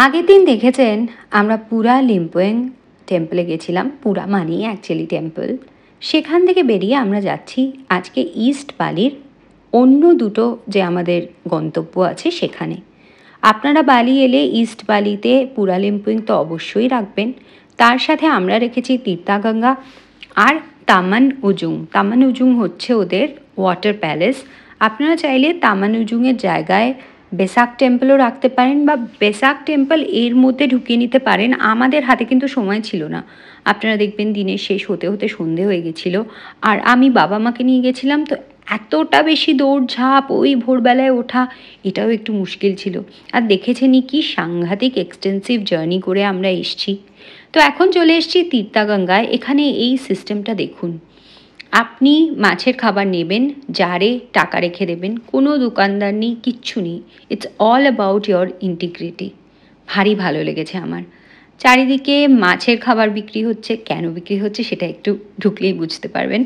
আগের দিন দেখেছেন আমরা পুরা লিম্পোয়েং টেম্পলে গেছিলাম। পুরা মানেই অ্যাকচুয়ালি টেম্পল। সেখান থেকে বেরিয়ে আমরা যাচ্ছি আজকে ইস্ট বালির অন্য দুটো যে আমাদের গন্তব্য আছে সেখানে। আপনারা বালি এলে ইস্ট বালিতে পুরা লিম্পোয়েং তো অবশ্যই রাখবেন, তার সাথে আমরা রেখেছি তীর্থাগঙ্গা আর তামান উজুং। তামান উজুং হচ্ছে ওদের ওয়াটার প্যালেস। আপনারা চাইলে তামান উজুংয়ের জায়গায় বেসাক টেম্পলও রাখতে পারেন বা বেসাক টেম্পল এর মধ্যে ঢুকিয়ে নিতে পারেন। আমাদের হাতে কিন্তু সময় ছিল না। আপনারা দেখবেন দিনের শেষ হতে হতে সন্ধে হয়ে গেছিলো। আর আমি বাবা মাকে নিয়ে গেছিলাম, তো এতটা বেশি দৌড়ঝাঁপ, ওই ভোরবেলায় ওঠা, এটাও একটু মুশকিল ছিল। আর দেখেছেনই কি সাংঘাতিক এক্সটেন্সিভ জার্নি করে আমরা এসছি। তো এখন চলে এসেছি তীর্থাগঙ্গায়। এখানে এই সিস্টেমটা দেখুন, আপনি মাছের খাবার নেবেন, জারে টাকা রেখে দেবেন, কোনো দোকানদার নেই, কিচ্ছু নেই। It's all about your integrity. ভারী ভালো লেগেছে আমার। চারিদিকে মাছের খাবার বিক্রি হচ্ছে। কেন বিক্রি হচ্ছে সেটা একটু ঢুকলেই বুঝতে পারবেন।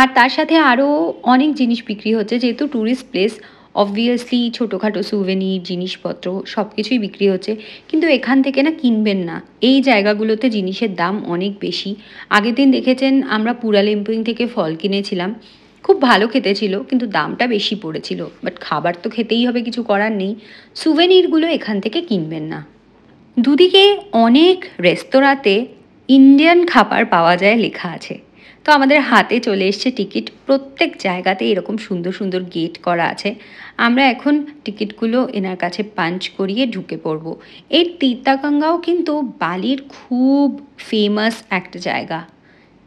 আর তার সাথে আরও অনেক জিনিস বিক্রি হচ্ছে, যেহেতু ট্যুরিস্ট প্লেস অবভিয়াসলি ছোটোখাটো সুভেনির জিনিসপত্র সব কিছুই বিক্রি হচ্ছে। কিন্তু এখান থেকে না কিনবেন না, এই জায়গাগুলোতে জিনিসের দাম অনেক বেশি। আগের দিন দেখেছেন আমরা পুরা লিম্পোইং থেকে ফল কিনেছিলাম, খুব ভালো খেতে ছিল, কিন্তু দামটা বেশি পড়েছিল। বাট খাবার তো খেতেই হবে, কিছু করার নেই। সুভেনিরগুলো এখান থেকে কিনবেন না। দুদিকে অনেক রেস্তোরাঁতে ইন্ডিয়ান খাবার পাওয়া যায় লেখা আছে। তো আমাদের হাতে চলে এসছে টিকিট। প্রত্যেক জায়গাতে এরকম সুন্দর সুন্দর গেট করা আছে। আমরা এখন টিকিটগুলো এনার কাছে পাঞ্চ করিয়ে ঢুকে পড়ব। এই তীর্থাগঙ্গাও কিন্তু বালির খুব ফেমাস একটা জায়গা।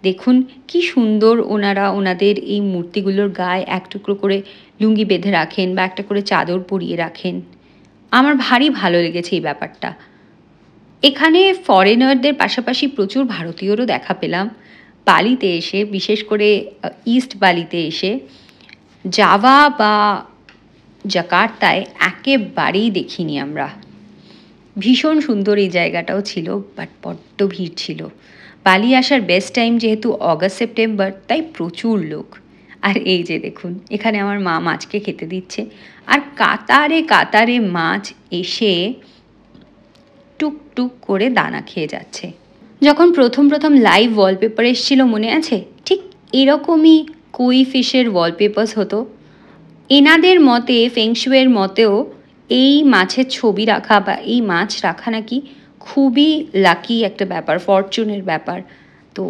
দেখুন কি সুন্দর ওনারা ওনাদের এই মূর্তিগুলোর গায়ে এক টুকরো করে লুঙ্গি বেঁধে রাখেন বা একটা করে চাদর পরিয়ে রাখেন। আমার ভারী ভালো লেগেছে এই ব্যাপারটা। এখানে ফরেনারদের পাশাপাশি প্রচুর ভারতীয়রও দেখা পেলাম বালিতে এসে, বিশেষ করে ইস্ট বালিতে এসে। জাভা বা জাকার্তায় একেবারেই দেখিনি আমরা। ভীষণ সুন্দর এই জায়গাটাও ছিল, বাট বড্ড ভিড় ছিল। বালি আসার বেস্ট টাইম যেহেতু অগাস্ট সেপ্টেম্বর, তাই প্রচুর লোক। আর এই যে দেখুন, এখানে আমার মা মাছকে খেতে দিচ্ছে, আর কাতারে কাতারে মাছ এসে টুকটুক করে দানা খেয়ে যাচ্ছে। যখন প্রথম প্রথম লাইভ ওয়ালপেপার এসেছিল মনে আছে, ঠিক এরকমই কই ফিশের ওয়ালপেপার্স হতো। এনাদের মতে, ফেংশুয়ের মতেও এই মাছের ছবি রাখা বা এই মাছ রাখা নাকি খুবই লাকি একটা ব্যাপার, ফরচুনের ব্যাপার। তো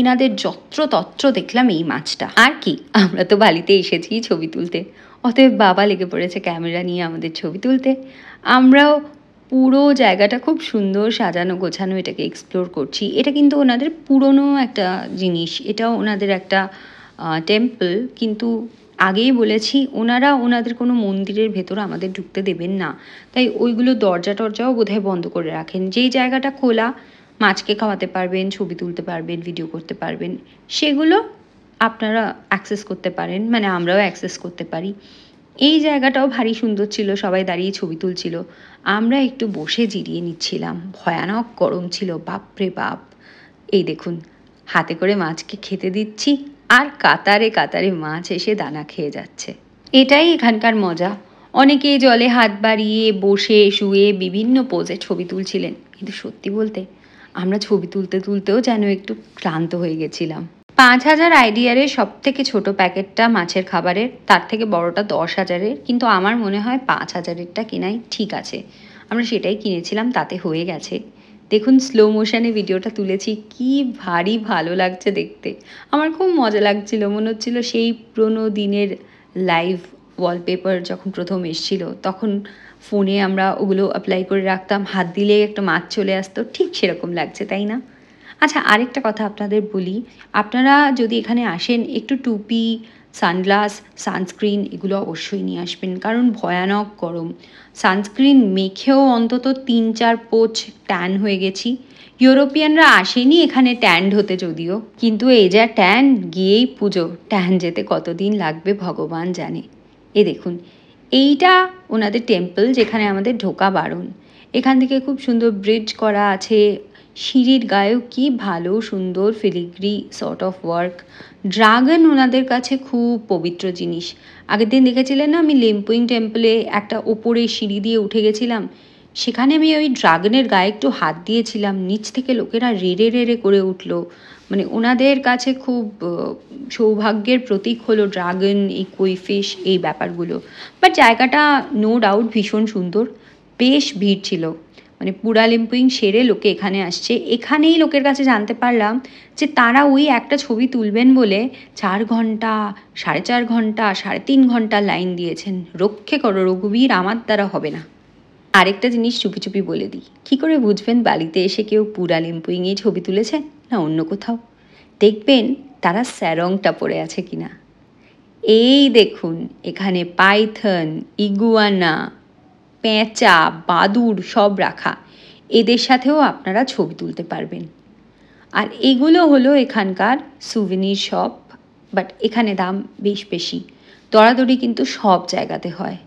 এনাদের যত্রতত্র দেখলাম এই মাছটা। আর কি, আমরা তো বালিতে এসেছি ছবি তুলতে, অতএব বাবা লেগে পড়েছে ক্যামেরা নিয়ে আমাদের ছবি তুলতে। আমরাও পুরো জায়গাটা খুব সুন্দর সাজানো গোছানো এটাকে এক্সপ্লোর করছি। এটা কিন্তু ওনাদের পুরনো একটা জিনিস, এটাও ওনাদের একটা টেম্পল। কিন্তু আগেই বলেছি, ওনারা ওনাদের কোনো মন্দিরের ভেতর আমাদের ঢুকতে দেবেন না, তাই ওইগুলো দরজা টরজাও বোধহয় বন্ধ করে রাখেন। যেই জায়গাটা খোলা, মাছকে খাওয়াতে পারবেন, ছবি তুলতে পারবেন, ভিডিও করতে পারবেন, সেগুলো আপনারা অ্যাক্সেস করতে পারেন, মানে আমরাও অ্যাক্সেস করতে পারি। এই জায়গাটাও ভারী সুন্দর ছিল, সবাই দাঁড়িয়ে ছবি তুলছিল, আমরা একটু বসে জিরিয়ে নিচ্ছিলাম। ভয়ানক গরম ছিল, বাপরে বাপ। এই দেখুন, হাতে করে মাছকে খেতে দিচ্ছি, আর কাতারে কাতারে মাছ এসে দানা খেয়ে যাচ্ছে। এটাই এখানকার মজা। অনেকে জলে হাত বাড়িয়ে বসে শুয়ে বিভিন্ন পোজে ছবি তুলছিলেন, কিন্তু সত্যি বলতে আমরা ছবি তুলতে তুলতেও যেন একটু ক্লান্ত হয়ে গেছিলাম। 5,000 আইডিয়ারের সব থেকে ছোটো প্যাকেটটা মাছের খাবারের, তার থেকে বড়টা 10,000-এর, কিন্তু আমার মনে হয় 5,000-এরটা কেনাই ঠিক আছে। আমরা সেটাই কিনেছিলাম, তাতে হয়ে গেছে। দেখুন স্লো মোশনে ভিডিওটা তুলেছি, কি ভারী ভালো লাগছে দেখতে। আমার খুব মজা লাগছিল, মনে হচ্ছিল সেই পুরোনো দিনের লাইভ ওয়ালপেপার যখন প্রথম এসেছিল, তখন ফোনে আমরা ওগুলো অ্যাপ্লাই করে রাখতাম, হাত দিলে একটা মাছ চলে আসতো, ঠিক সেরকম লাগছে, তাই না? আচ্ছা, আরেকটা কথা আপনাদের বলি, আপনারা যদি এখানে আসেন একটু টুপি, সানগ্লাস, সানস্ক্রিন এগুলো অবশ্যই নিয়ে আসবেন, কারণ ভয়ানক গরম। সানস্ক্রিন মেখেও অন্তত 3-4 পোচ ট্যান হয়ে গেছি। ইউরোপিয়ানরা আসেনি এখানে ট্যান্ড হতে যদিও, কিন্তু এই যা ট্যান, গিয়েই পুজো, ট্যান যেতে কতদিন লাগবে ভগবান জানে। এ দেখুন, এইটা ওনাদের টেম্পল, যেখানে আমাদের ঢোকা বারণ। এখান থেকে খুব সুন্দর ব্রিজ করা আছে, সিঁড়ির গায়েও কি ভালো সুন্দর filigree sort of work. Dragon ওনাদের কাছে খুব পবিত্র জিনিস। আগের দিন দেখেছিলেন না, আমি লিম্পোইং টেম্পলে একটা ওপরে সিঁড়ি দিয়ে উঠে গেছিলাম, সেখানে আমি ওই ড্রাগনের গায়ে একটু হাত দিয়েছিলাম, নিচ থেকে লোকেরা রেড়ে রেড়ে করে উঠলো। মানে ওনাদের কাছে খুব সৌভাগ্যের প্রতীক হলো ড্রাগন, এই কই ফিশ, এই ব্যাপারগুলো। বাট জায়গাটা নো ডাউট ভীষণ সুন্দর, বেশ ভিড় ছিল। মানে পুরা লিম্পুইং সেরে লোকে এখানে আসছে। এখানেই লোকের কাছে জানতে পারলাম যে তারা ওই একটা ছবি তুলবেন বলে 4 ঘন্টা, 4.5 ঘন্টা, 3.5 ঘন্টা লাইন দিয়েছেন। রক্ষে করো রঘুবীর, আমার দ্বারা হবে না। আরেকটা জিনিস চুপি চুপি বলে দিই, কী করে বুঝবেন বালিতে এসে কেউ পুরা লিম্পুইংয়েই ছবি তুলেছেন না অন্য কোথাও? দেখবেন তারা স্যারংটা পরে আছে কিনা। এই দেখুন, এখানে পাইথন, ইগুয়ানা, পেঁচা, বাদুড় সব রাখা। এদের সাথেও আপনারা ছবি তুলতে পারবেন। আর এগুলো হলো এখানকার সুভেনির শপ, বাট এখানে দাম বেশ বেশি। দরাদরি কিন্তু সব জায়গাতে হয়।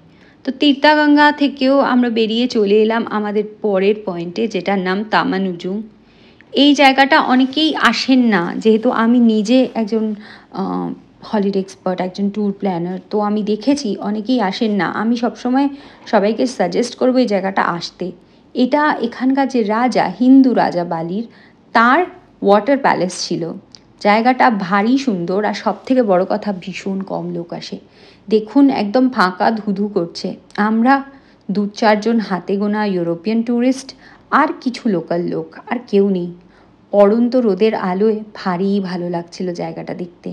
তো তীর্থাগঙ্গা থেকেও আমরা বেরিয়ে চলে এলাম আমাদের পরের পয়েন্টে, যেটার নাম তামানুজুং। এই জায়গাটা অনেকেই আসেন না, যেহেতু আমি নিজে একজন হলিডে এক্সপার্ট, একজন ট্যুর প্ল্যানার, তো আমি দেখেছি অনেকেই আসেন না। আমি সবসময় সবাইকে সাজেস্ট করবো এই জায়গাটা আসতে। এটা এখানকার যে রাজা, হিন্দু রাজা বালির, তার ওয়াটার প্যালেস ছিল। জায়গাটা ভারী সুন্দর, আর সব থেকে বড় কথা ভীষণ কম লোক আসে। দেখুন একদম ফাঁকা, ধুধু করছে। আমরা 2-4 জন হাতে গোনা ইউরোপিয়ান ট্যুরিস্ট আর কিছু লোকাল লোক, আর কেউ নেই। পড়ন্ত রোদের আলোয় ভারী ভালো লাগছিল জায়গাটা দেখতে।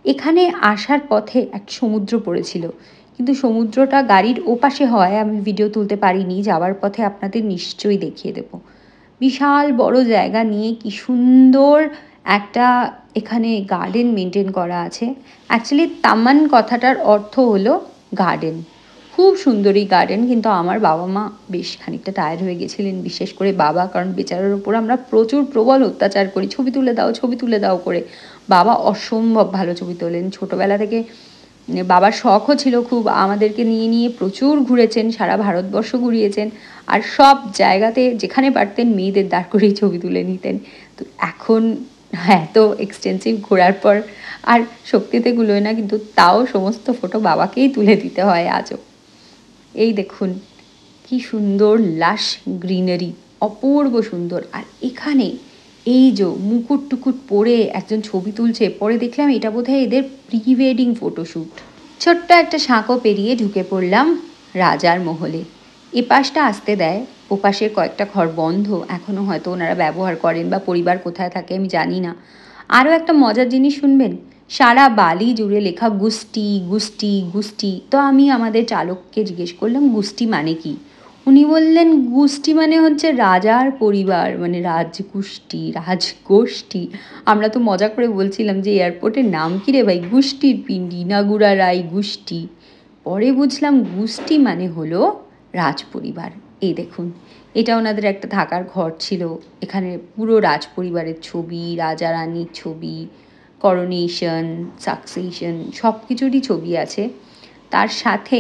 এখানে আসার পথে এক সমুদ্র পড়েছিল, কিন্তু সমুদ্রটা গাড়ির ওপাশে হয়, আমি ভিডিও তুলতে পারিনি। যাওয়ার পথে আপনাদের নিশ্চয়ই দেখিয়ে দেব। বিশাল বড় জায়গা নিয়ে কি সুন্দর একটা এখানে গার্ডেন মেনটেন করা আছে। অ্যাকচুয়ালি তামান কথাটার অর্থ হলো গার্ডেন। খুব সুন্দর এই গার্ডেন, কিন্তু আমার বাবা মা বেশ খানিকটা টায়ার্ড হয়ে গেছিলেন, বিশেষ করে বাবা, কারণ বেচারার ওপর আমরা প্রচুর প্রবল অত্যাচার করি, ছবি তুলে দাও ছবি তুলে দাও করে। বাবা অসম্ভব ভালো ছবি তোলেন। ছোটোবেলা থেকে বাবার শখও ছিল খুব, আমাদেরকে নিয়ে নিয়ে প্রচুর ঘুরেছেন, সারা ভারতবর্ষ ঘুরিয়েছেন, আর সব জায়গাতে যেখানে পারতেন মেয়েদের দাঁড় করেই ছবি তুলে নিতেন। তো এখন এত এক্সটেন্সিভ ঘোরার পর আর শক্তিতে কুলোয় না, কিন্তু তাও সমস্ত ফটো বাবাকেই তুলে দিতে হয় আজও। এই দেখুন কি সুন্দর লাশ গ্রিনারি, অপূর্ব সুন্দর। আর এখানে এই যে মুকুট টুকুট পরে একজন ছবি তুলছে, পরে দেখলাম এটা বোধহয় এদের প্রি ওয়েডিং ফটোশ্যুট। ছোট্ট একটা সাঁকো পেরিয়ে ঢুকে পড়লাম রাজার মহলে। এপাশটা আসতে দেয়, ওপাশের কয়েকটা ঘর বন্ধ এখনও, হয়তো ওনারা ব্যবহার করেন বা পরিবার কোথায় থাকে আমি জানি না। আরও একটা মজার জিনিস শুনবেন, সারা বালি জুড়ে লেখা গুষ্টি গুষ্টি গুষ্টি। তো আমি আমাদের চালককে জিজ্ঞেস করলাম গুষ্টি মানে কি। উনি বললেন গোষ্ঠী মানে হচ্ছে রাজার পরিবার, মানে রাজগোষ্ঠী, রাজগোষ্ঠী। আমরা তো মজা করে বলছিলাম যে এয়ারপোর্টের নাম কী রে ভাই, গোষ্ঠীর পিণ্ডি, নাগুরা রাই গোষ্ঠী। পরে বুঝলাম গোষ্ঠী মানে হলো রাজপরিবার। এই দেখুন, এটা ওনাদের একটা থাকার ঘর ছিল। এখানে পুরো রাজপরিবারের ছবি, রাজা রানীর ছবি, করোনেশন, সাকসেশন সব কিছুরই ছবি আছে। তার সাথে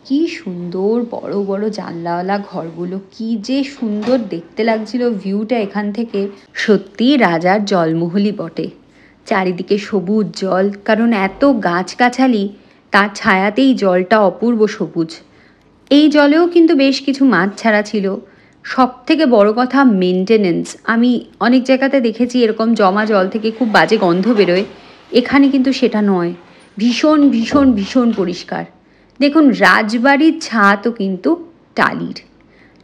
কি সুন্দর বড় বড় জানলাওয়ালা ঘরগুলো, কি যে সুন্দর দেখতে লাগছিল ভিউটা এখান থেকে। সত্যি রাজার জলমহলই বটে। চারিদিকে সবুজ জল, কারণ এত গাছগাছালি, তার ছায়াতেই জলটা অপূর্ব সবুজ। এই জলেও কিন্তু বেশ কিছু মাছ ছাড়া ছিল। সব থেকে বড় কথা মেনটেনেন্স। আমি অনেক জায়গাতে দেখেছি এরকম জমা জল থেকে খুব বাজে গন্ধ বেরোয়, এখানে কিন্তু সেটা নয়। ভীষণ ভীষণ ভীষণ পরিষ্কার। দেখুন রাজবাড়ির ছাদও কিন্তু টালির,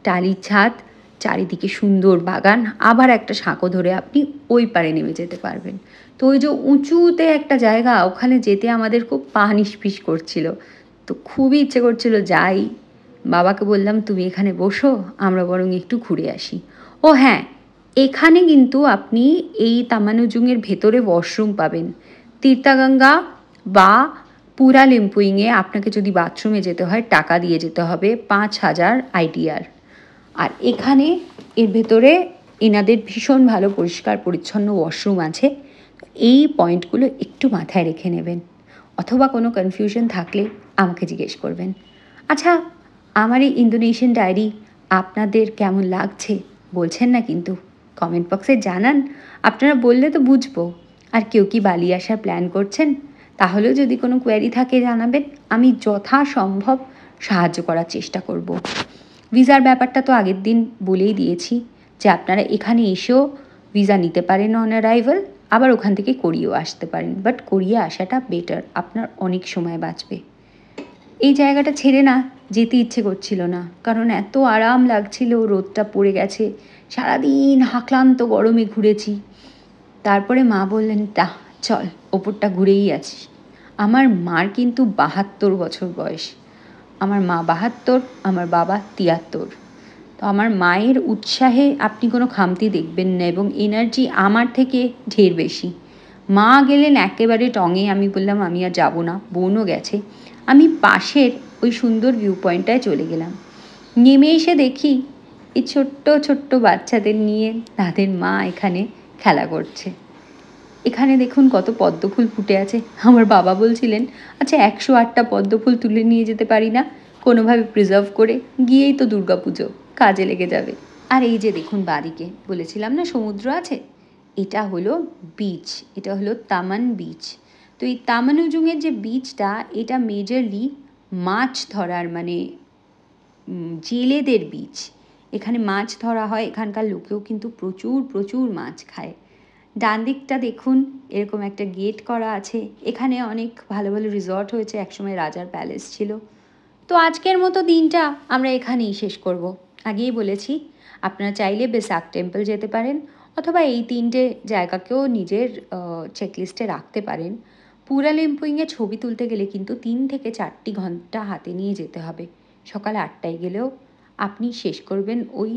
টালির ছাদ, চারিদিকে সুন্দর বাগান, আবার একটা সাঁকো ধরে আপনি ওই পারে নেমে যেতে পারবেন। তো ওই যে উঁচুতে একটা জায়গা, ওখানে যেতে আমাদের খুব পা নিষ্পিস করছিল। তো খুবই ইচ্ছে করছিল যাই। বাবাকে বললাম তুমি এখানে বসো, আমরা বরং একটু ঘুরে আসি। ও হ্যাঁ, এখানে কিন্তু আপনি এই তামানুজুংয়ের ভেতরে ওয়াশরুম পাবেন। তীর্থাগঙ্গা বা পুরা লিম্পুইংয়ে আপনাকে যদি বাথরুমে যেতে হয় টাকা দিয়ে যেতে হবে 5,000 IDR। আর এখানে এর ভেতরে এনাদের ভীষণ ভালো পরিষ্কার পরিচ্ছন্ন ওয়াশরুম আছে। এই পয়েন্টগুলো একটু মাথায় রেখে নেবেন, অথবা কোনো কনফিউশন থাকলে আমাকে জিজ্ঞেস করবেন। আচ্ছা, আমার এই ইন্দোনেশিয়ান ডায়েরি আপনাদের কেমন লাগছে বলছেন না কিন্তু, কমেন্ট বক্সে জানান। আপনারা বললে তো বুঝবো। আর কেউ কি বালি আসার প্ল্যান করছেন, তাহলেও যদি কোনো কোয়ারি থাকে জানাবেন, আমি যথাসম্ভব সাহায্য করার চেষ্টা করব। ভিসার ব্যাপারটা তো আগের দিন বলেই দিয়েছি যে আপনারা এখানে এসেও ভিসা নিতে পারেন অন অ্যারাইভাল, আবার ওখান থেকে করিয়েও আসতে পারেন, বাট করিয়ে আসাটা বেটার, আপনার অনেক সময় বাঁচবে। এই জায়গাটা ছেড়ে না যেতে ইচ্ছে করছিল না, কারণ এত আরাম লাগছিল, রোদটা পড়ে গেছে, সারাদিন হাক্লান্ত গরমে ঘুরেছি। তারপরে মা বললেন তা চল ওপরটা ঘুরেই আছি। আমার মার কিন্তু 72 বছর বয়স, আমার মা 72, আমার বাবা 73। তো আমার মায়ের উৎসাহে আপনি কোনো খামতি দেখবেন না, এবং এনার্জি আমার থেকে ঢের বেশি। মা গেলেন একেবারে টঙে, আমি বললাম আমি আর যাবো না, বোনও গেছে। আমি পাশের ওই সুন্দর ভিউ পয়েন্টটায় চলে গেলাম। নেমে এসে দেখি এই ছোট্ট ছোট্ট বাচ্চাদের নিয়ে তাদের মা এখানে খেলা করছে। এখানে দেখুন কত পদ্মফুল ফুটে আছে। আমার বাবা বলছিলেন আচ্ছা 108টা পদ্মফুল তুলে নিয়ে যেতে পারি না কোনোভাবে প্রিজার্ভ করে, গিয়েই তো দুর্গাপুজো, কাজে লেগে যাবে। আর এই যে দেখুন বাদিকে বলেছিলাম না সমুদ্র আছে, এটা হলো বিচ, এটা হলো তামান বিচ। তো এই তামানুজুংয়ের যে বিচটা, এটা মেজরলি মাছ ধরার মানে জেলেদের বিচ। এখানে মাছ ধরা হয়, এখানকার লোকেও কিন্তু প্রচুর প্রচুর মাছ খায়। ডান দিকটা দেখুন এরকম একটা গেট করা আছে, এখানে অনেক ভালো ভালো রিসর্ট হয়েছে, একসময় রাজার প্যালেস ছিল। তো আজকের মতো দিনটা আমরা এখানেই শেষ করব। আগেই বলেছি আপনারা চাইলে বেসাক টেম্পল যেতে পারেন, অথবা এই 3টে জায়গাকেও নিজের চেকলিস্টে রাখতে পারেন। পুরা লিম্পুইংয়ে ছবি তুলতে গেলে কিন্তু 3 থেকে 4টি ঘন্টা হাতে নিয়ে যেতে হবে। সকাল 8টায় গেলেও আপনি শেষ করবেন ওই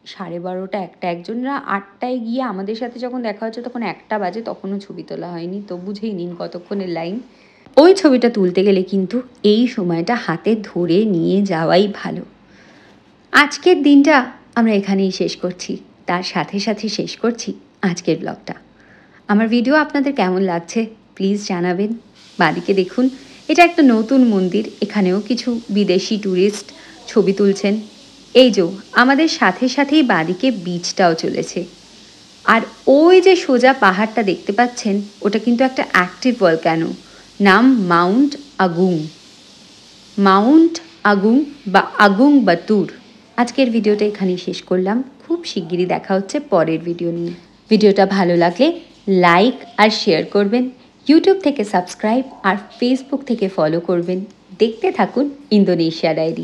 12:30 1টা। একজনরা 8টায় গিয়ে আমাদের সাথে যখন দেখা হচ্ছে তখন 1টা বাজে, তখনও ছবি তোলা হয়নি, তো বুঝেই নিন কতক্ষণের লাইন। ওই ছবিটা তুলতে গেলে কিন্তু এই সময়টা হাতে ধরে নিয়ে যাওয়াই ভালো। আজকের দিনটা আমরা এখানেই শেষ করছি, তার সাথে সাথে শেষ করছি আজকের ব্লগটা। আমার ভিডিও আপনাদের কেমন লাগছে প্লিজ জানাবেন। বাদিকে দেখুন এটা একটা নতুন মন্দির, এখানেও কিছু বিদেশি ট্যুরিস্ট ছবি তুলছেন। এই যে আমাদের সাথে সাথেই বাদিকে বিচটাও চলেছে। আর ওই যে সোজা পাহাড়টা দেখতে পাচ্ছেন, ওটা কিন্তু একটা অ্যাক্টিভ ভলক্যানো, নাম মাউন্ট আগুং। মাউন্ট আগুং বা আগুং বাতুর। আজকের ভিডিওটা এখানেই শেষ করলাম, খুব শিগগিরই দেখা হচ্ছে পরের ভিডিও নিয়ে। ভিডিওটা ভালো লাগলে লাইক আর শেয়ার করবেন, ইউটিউব থেকে সাবস্ক্রাইব আর ফেসবুক থেকে ফলো করবেন। দেখতে থাকুন ইন্দোনেশিয়া ডায়েরি।